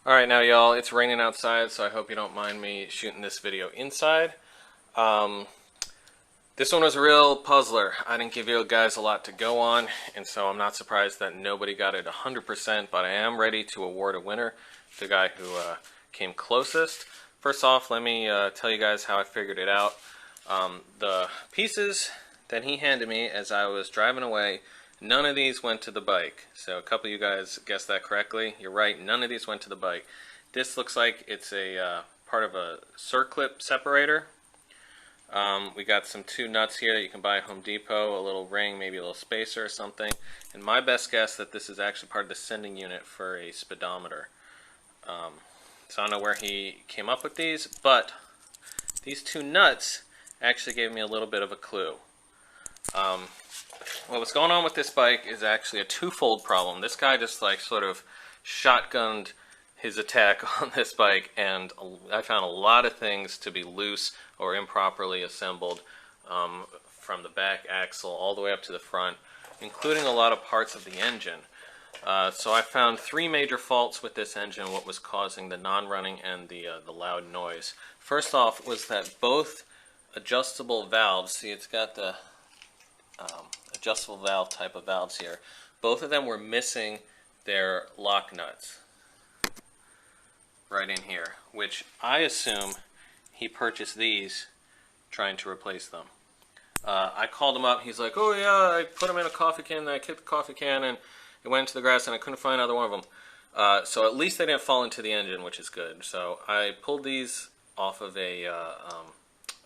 Alright now y'all, it's raining outside, so I hope you don't mind me shooting this video inside. This one was a real puzzler. I didn't give you guys a lot to go on, and so I'm not surprised that nobody got it 100%, but I am ready to award a winner, the guy who came closest. First off, let me tell you guys how I figured it out. The pieces that he handed me as I was driving away, none of these went to the bike. So a couple of you guys guessed that correctly. You're right, none of these went to the bike. This looks like it's a part of a circlip separator. We got some two nuts here that you can buy at Home Depot, a little ring, maybe a little spacer or something. And my best guess that this is actually part of the sending unit for a speedometer. So I don't know where he came up with these, but these two nuts actually gave me a little bit of a clue. What was going on with this bike is actually a twofold problem. This guy just like sort of shotgunned his attack on this bike, and I found a lot of things to be loose or improperly assembled, from the back axle all the way up to the front, including a lot of parts of the engine. So I found three major faults with this engine, what was causing the non-running and the loud noise. First off was that both adjustable valves, see it's got the adjustable valve type of valves here, both of them were missing their lock nuts right in here, which I assume he purchased these trying to replace them. I called him up, he's like, oh yeah, I put them in a coffee can, and I kicked the coffee can and it went into the grass and I couldn't find either one of them. So at least they didn't fall into the engine, which is good. So I pulled these off of a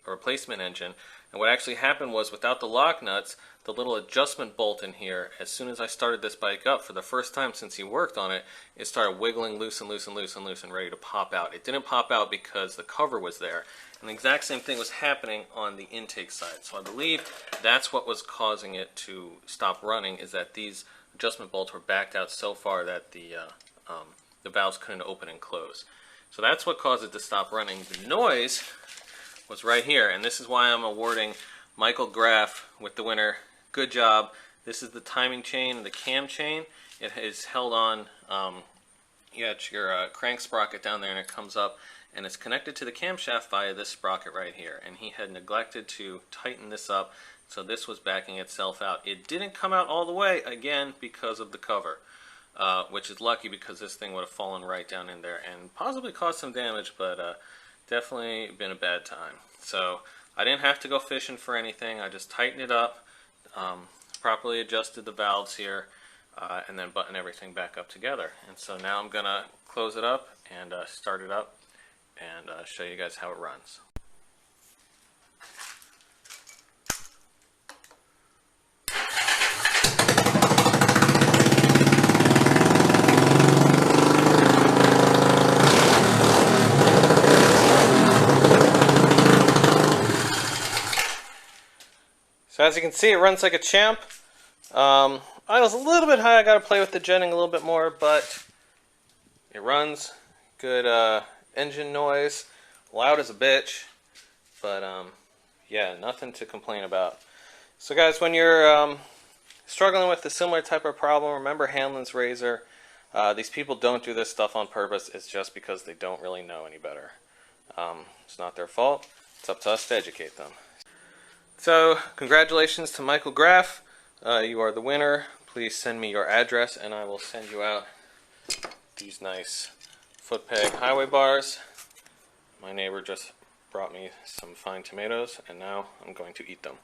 replacement engine, and what actually happened was, without the lock nuts, the little adjustment bolt in here, as soon as I started this bike up for the first time since he worked on it, it started wiggling loose and loose and loose and loose and ready to pop out. It didn't pop out because the cover was there, and the exact same thing was happening on the intake side. So I believe that's what was causing it to stop running, is that these adjustment bolts were backed out so far that the valves couldn't open and close. So that's what caused it to stop running. The noise was right here, and this is why I'm awarding Michael Graff with the winner. Good job. This is the timing chain and the cam chain. It is held on, you got your crank sprocket down there, and it comes up, and it's connected to the camshaft via this sprocket right here. And he had neglected to tighten this up, so this was backing itself out. It didn't come out all the way, again, because of the cover, which is lucky, because this thing would have fallen right down in there and possibly caused some damage, but definitely been a bad time. So I didn't have to go fishing for anything. I just tightened it up, properly adjusted the valves here, and then buttoned everything back up together. And so now I'm going to close it up and start it up and show you guys how it runs. So as you can see, it runs like a champ. Idle's a little bit high. I got to play with the jetting a little bit more, but it runs. Good engine noise. Loud as a bitch, but yeah, nothing to complain about. So guys, when you're struggling with a similar type of problem, remember Hanlon's razor. These people don't do this stuff on purpose. It's just because they don't really know any better. It's not their fault. It's up to us to educate them. So, congratulations to Michael Graff. You are the winner. Please send me your address and I will send you out these nice foot peg highway bars. My neighbor just brought me some fine tomatoes and now I'm going to eat them.